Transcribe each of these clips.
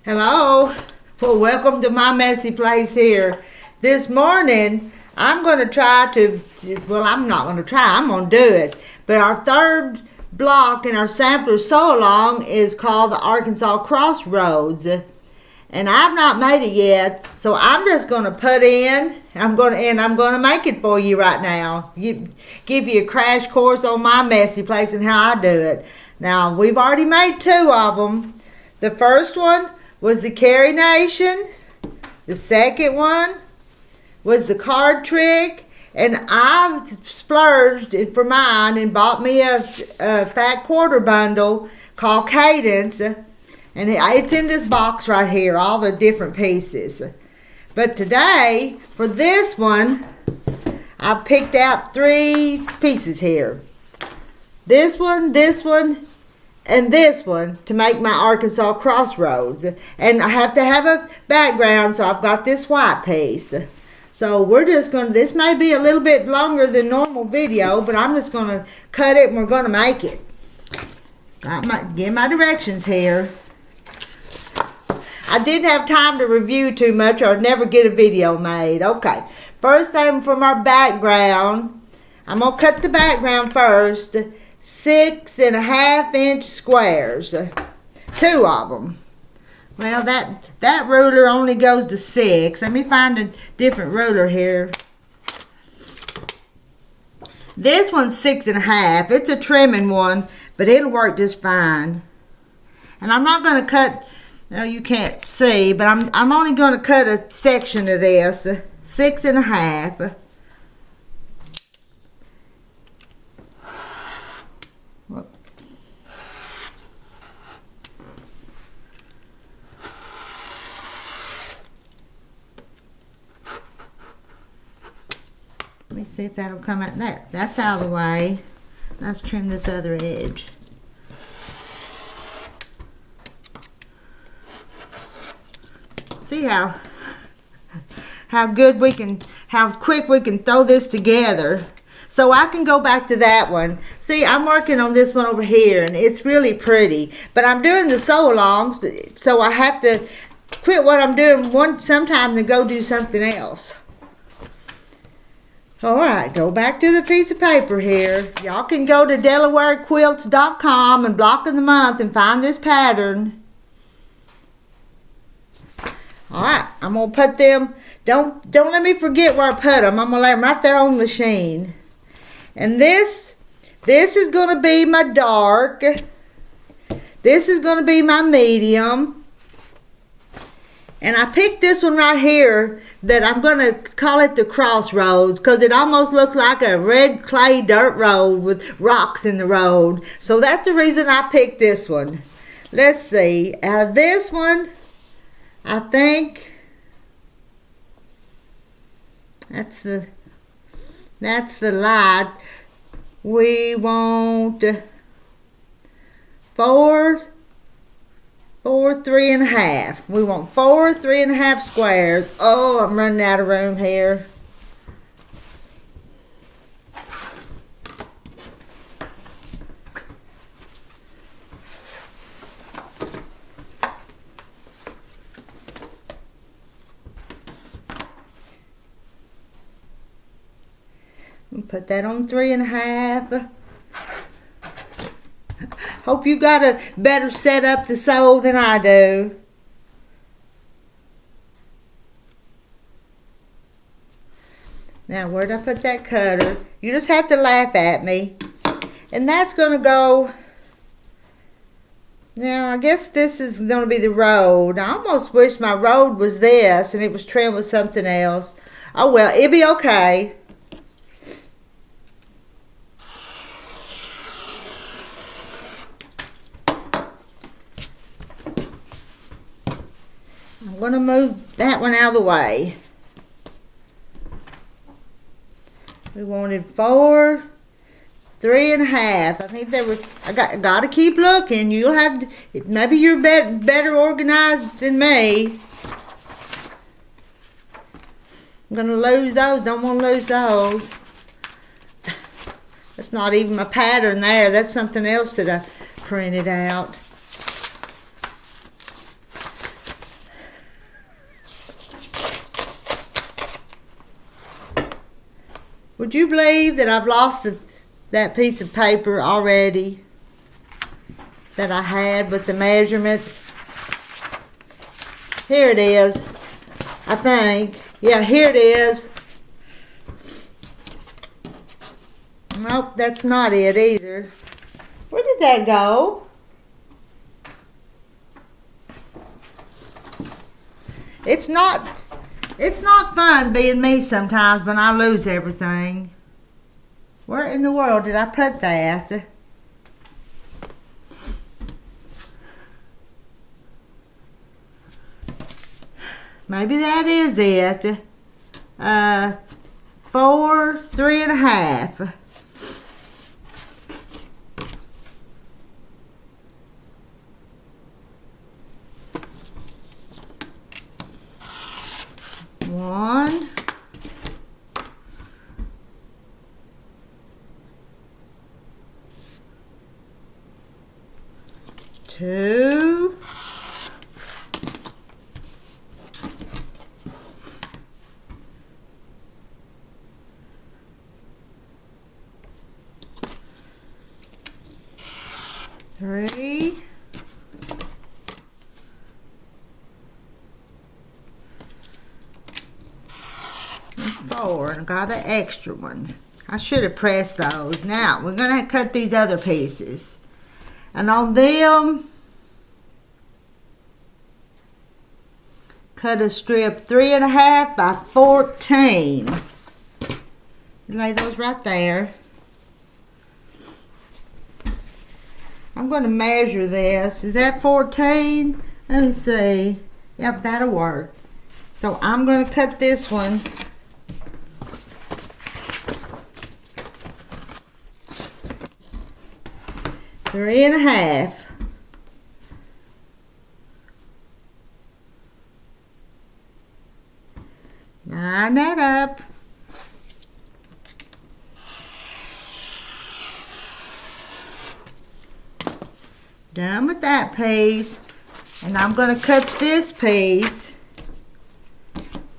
Hello. Well, welcome to my messy place here. This morning, I'm going to try to, well, I'm not going to try, I'm going to do it. But our third block in our sampler SewALong is called the Arkansas Crossroads. And I've not made it yet, so I'm just going to put in, I'm going to make it for you right now. Give you a crash course on my messy place and how I do it. Now, we've already made two of them. The first one was the Carry Nation. The second one was the card trick. And I've splurged for mine and bought me a fat quarter bundle called Cadence. And it's in this box right here, all the different pieces. But today, for this one, I picked out 3 pieces here. This one, and this one to make my Arkansas Crossroads. And I have to have a background, so I've got this white piece. So we're just going to, this may be a little bit longer than normal video, but I'm just going to cut it and we're going to make it. I might give my directions here. I didn't have time to review too much or I'd never get a video made. Okay, first thing from our background, I'm going to cut the background first. 6.5-inch squares, 2 of them. Well, that ruler only goes to 6. Let me find a different ruler here. This one's 6.5. It's a trimming one, but it'll work just fine. And I'm not going to cut, no, you can't see, but I'm only going to cut a section of this, 6.5. Let me see if that'll come out there. That's out of the way. Let's trim this other edge. See how good we can, how quick we can throw this together. So I can go back to that one. See, I'm working on this one over here, and it's really pretty. But I'm doing the SewALongs, so I have to quit what I'm doing sometime to go do something else. Alright, go back to the piece of paper here. Y'all can go to DelawareQuilts.com and block of the month and find this pattern. Alright, I'm going to put them, don't let me forget where I put them. I'm going to lay them right there on the machine. And this is going to be my dark. This is going to be my medium. And I picked this one right here that I'm going to call it the Crossroads because it almost looks like a red clay dirt road with rocks in the road. So that's the reason I picked this one. Let's see. Out of this one, I think that's the light. We want 4, 3.5. We want 4 3.5 squares. Oh, I'm running out of room here. Put that on 3.5. Hope you got a better setup to sew than I do. Now, where'd I put that cutter? You just have to laugh at me. And that's going to go... Now, I guess this is going to be the road. I almost wish my road was this and it was trimmed with something else. Oh, well, it'll be okay. I'm going to move that one out of the way. We wanted 4, 3.5. I think there was. I got to keep looking. You'll have to, maybe you're better organized than me. I'm going to lose those. Don't want to lose those. That's not even my pattern there. That's something else that I printed out. Would you believe that I've lost that piece of paper already that I had with the measurements? Here it is, I think. Yeah, here it is. Nope, that's not it either. Where did that go? It's not fun being me sometimes when I lose everything. Where in the world did I put that? Maybe that is it. 4, 3.5. One, two, three, and 4, and I got an extra one. I should have pressed those. Now we're gonna cut these other pieces, and on them cut a strip 3.5 by 14. Lay those right there. I'm going to measure this. Is that 14? Let me see. Yep, that'll work. So I'm going to cut this one. Three and a half. Line that up. Done with that piece, and I'm going to cut this piece.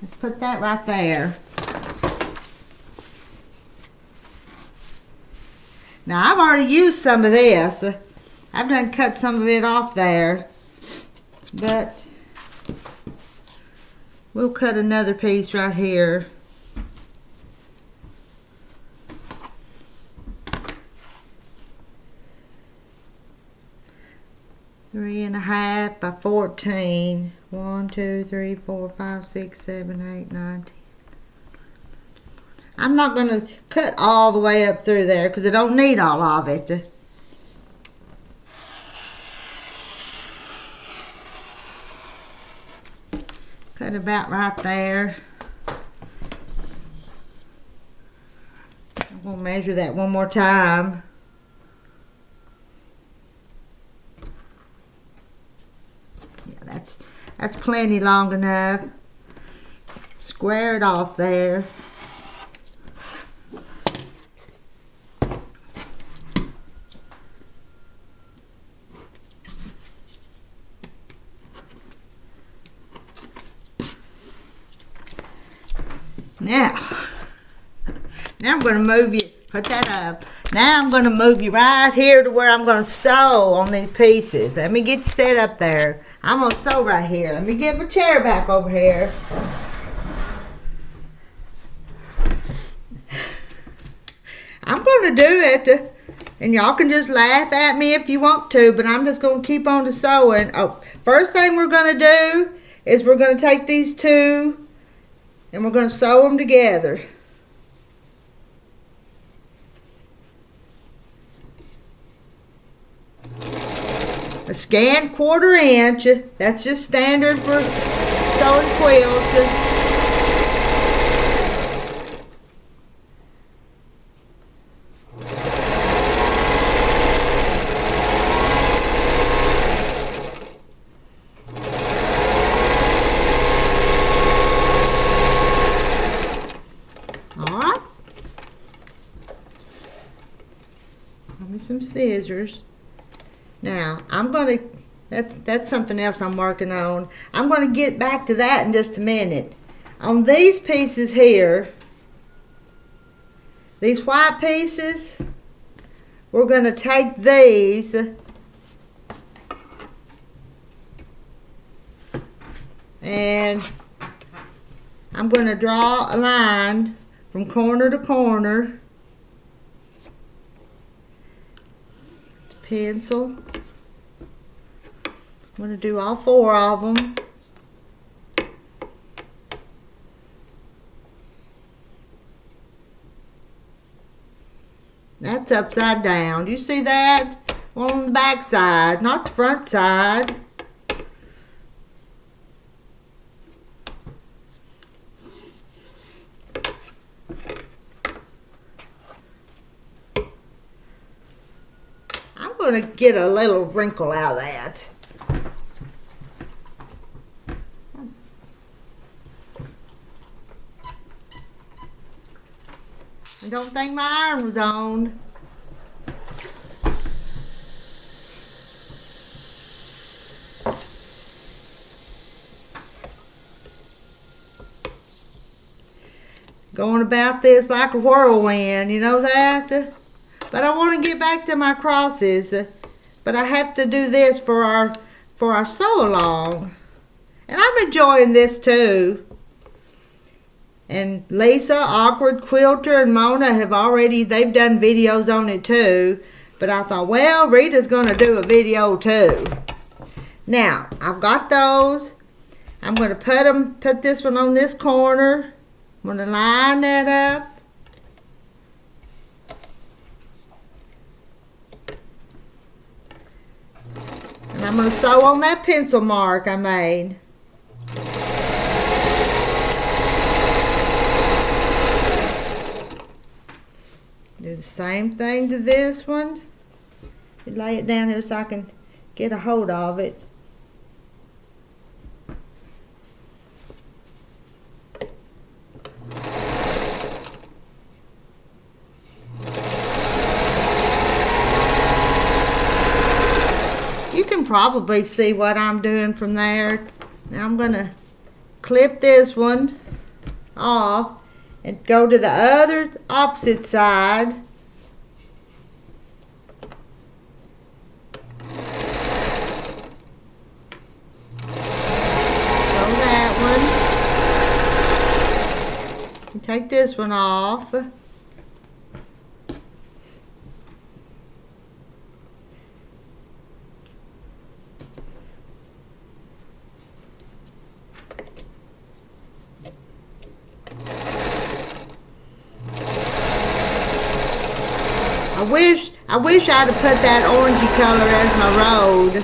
Let's put that right there. Now I've already used some of this. I've done cut some of it off there, but we'll cut another piece right here. Three and a half by 14. 1, 2, 3, 4, 5, 6, 7, 8, 9, 10. I'm not going to cut all the way up through there because I don't need all of it. Cut about right there. I'm going to measure that one more time. That's plenty long enough. Square it off there. Now I'm going to move you, put that up. Now I'm going to move you right here to where I'm going to sew on these pieces. Let me get you set up there. I'm going to sew right here. Let me get my chair back over here. I'm going to do it, and y'all can just laugh at me if you want to, but I'm just going to keep on to sewing. Oh, first thing we're going to do is we're going to take these two, and we're going to sew them together. A scant 1/4 inch. That's just standard for sewing quilts. All right. Give me some scissors. Now, I'm going to, that's something else I'm working on. I'm going to get back to that in just a minute. On these pieces here, these white pieces, we're going to take these and I'm going to draw a line from corner to corner. Pencil. I'm going to do all 4 of them. That's upside down. Do you see that? On the back side, not the front side. I'm going to get a little wrinkle out of that. I don't think my iron was on. Going about this like a whirlwind, you know that? But I want to get back to my crosses. But I have to do this for our SewALong. And I'm enjoying this too. And Lisa, Awkward Quilter, and Mona have they've done videos on it too. But I thought, well, Rita's going to do a video too. Now, I've got those. I'm going to put this one on this corner. I'm going to line that up. And I'm going to sew on that pencil mark I made. Do the same thing to this one. You lay it down here so I can get a hold of it. You can probably see what I'm doing from there. Now I'm going to clip this one off and go to the other opposite side. Throw that one. And take this one off. I wish I'd have put that orangey color as my road.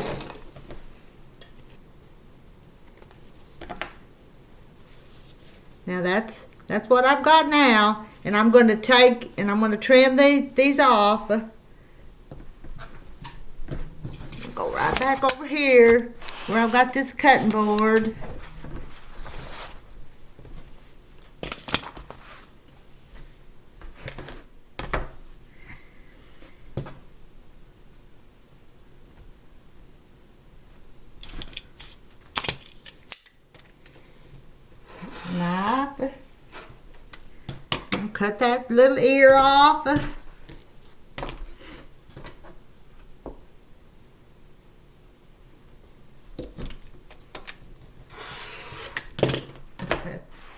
Now that's what I've got now, and I'm going to take and I'm going to trim these off. Go right back over here where I've got this cutting board. Cut that little ear off.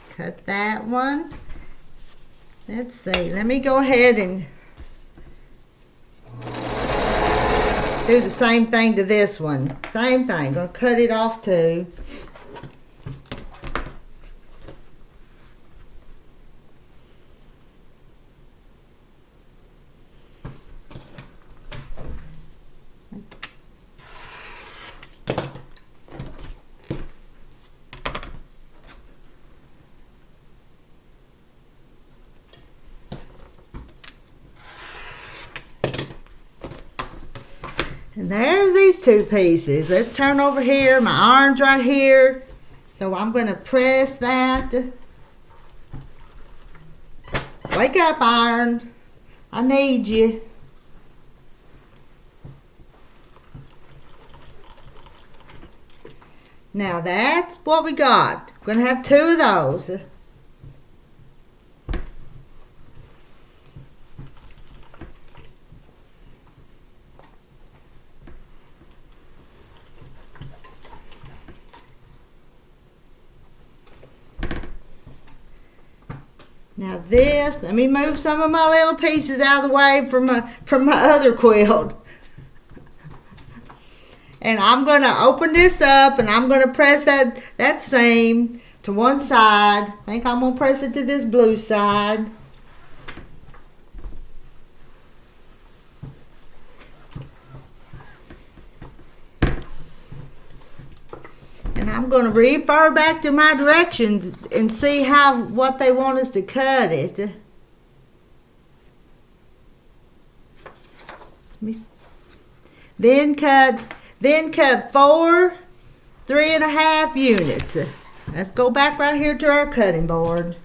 Cut that one. Let's see. Let me go ahead and do the same thing to this one. Same thing. Gonna cut it off too. And there's these 2 pieces. Let's turn over here. My iron's right here. So I'm going to press that. Wake up, iron. I need you. Now that's what we got. We're going to have 2 of those. Now this, let me move some of my little pieces out of the way from my other quilt. And I'm going to open this up and I'm going to press that seam to one side. I think I'm going to press it to this blue side. And I'm going to refer back to my directions and see what they want us to cut it. Then cut 4 3.5 units. Let's go back right here to our cutting board.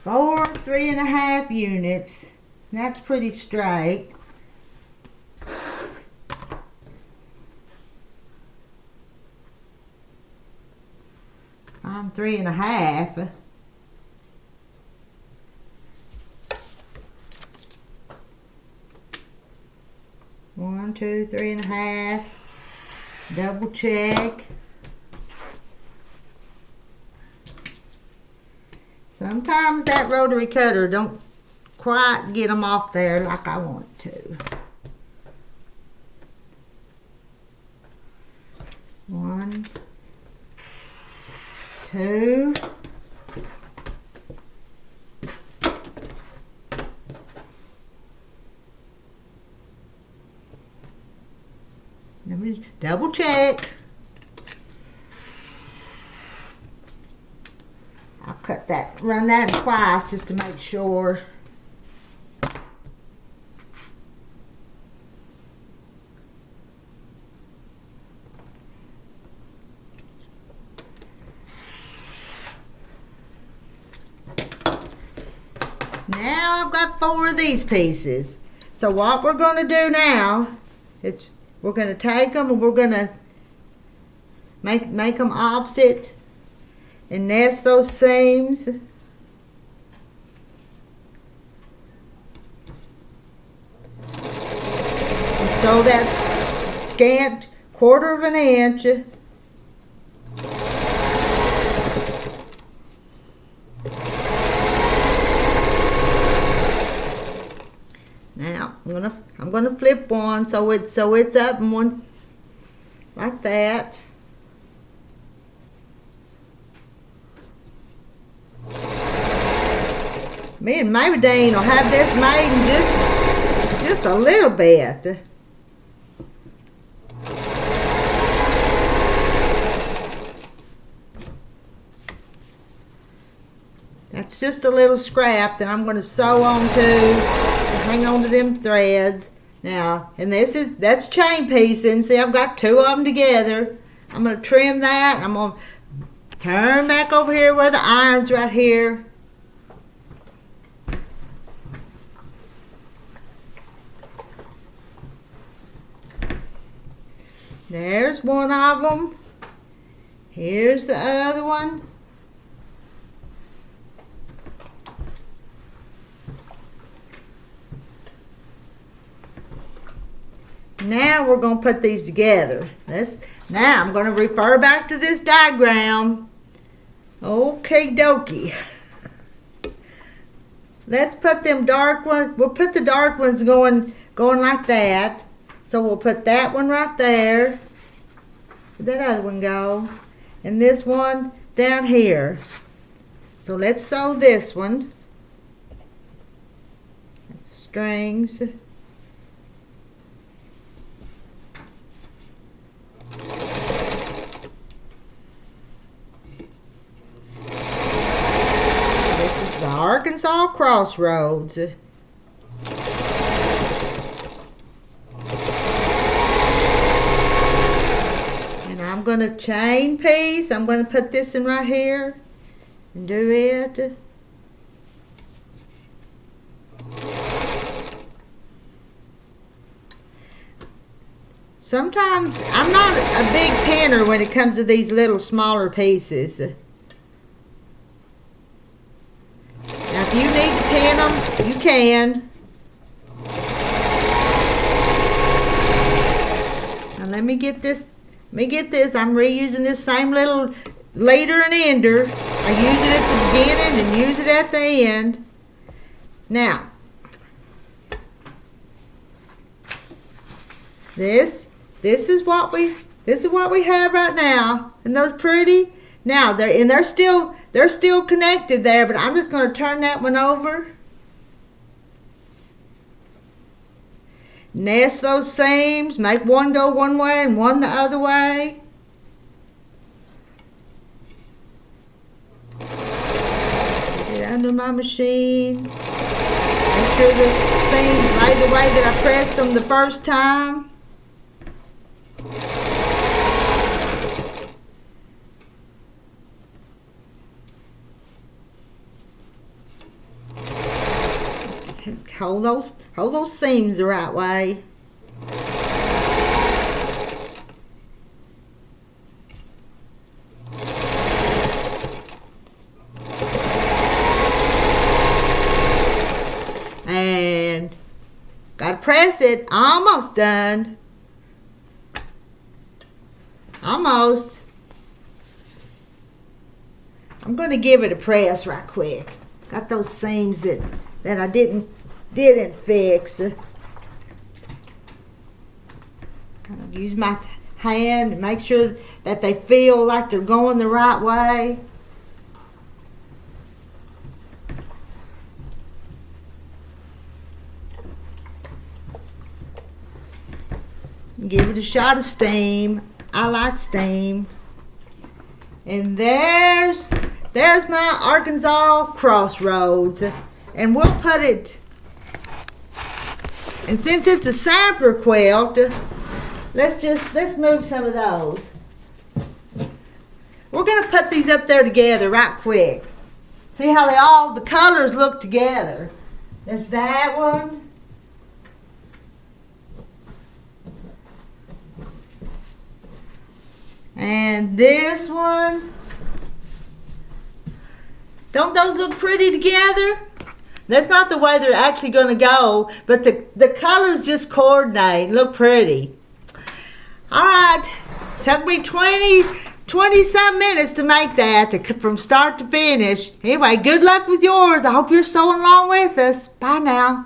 Four 3.5 units. That's pretty straight. I'm 3.5. One, 2, 3.5. Double check. Sometimes that rotary cutter don't quite get them off there like I want to. 1, 2. Let me double check. I'll run that twice just to make sure. Now I've got 4 of these pieces. So what we're going to do now is we're going to take them and we're going to make them opposite and nest those seams. And so that's scant 1/4 inch. Now I'm gonna flip one so it's up and one like that. Me and maybe Dane will have this made in just a little bit. That's just a little scrap that I'm going to sew on to hang on to them threads. Now, and that's chain piecing. See, I've got 2 of them together. I'm going to trim that. And I'm going to turn back over here where the iron's right here. There's one of them. Here's the other one. Now we're going to put these together. Now I'm going to refer back to this diagram. Okay dokie. Let's put them dark ones. We'll put the dark ones going like that. So we'll put that one right there. Where'd that other one go? And this one down here. So let's sew this one. That's strings. Arkansas Crossroads. And I'm going to chain piece. I'm going to put this in right here and do it. Sometimes I'm not a big pinner when it comes to these little smaller pieces. If you need to pin them, you can. Now let me get this Let me get this. I'm reusing this same little leader and ender. I use it at the beginning and use it at the end. Now, this is what we have right now. Isn't those pretty? Now they're still connected there, but I'm just going to turn that one over. Nest those seams. Make one go one way and one the other way. Get it under my machine. Make sure the seams lay the way that I pressed them the first time. Hold those seams the right way. And gotta press it. Almost done. Almost. I'm gonna give it a press right quick. Got those seams that I didn't fix. Kind of use my hand and make sure that they feel like they're going the right way. Give it a shot of steam. I like steam. And there's my Arkansas Crossroads. And we'll put it, and since it's a sampler quilt, let's move some of those. We're gonna put these up there together right quick. See how the colors look together. There's that one. And this one. Don't those look pretty together? That's not the way they're actually going to go, but the colors just coordinate and look pretty. All right, took me 20 some minutes to make that from start to finish. Anyway, good luck with yours. I hope you're sewing along with us. Bye now.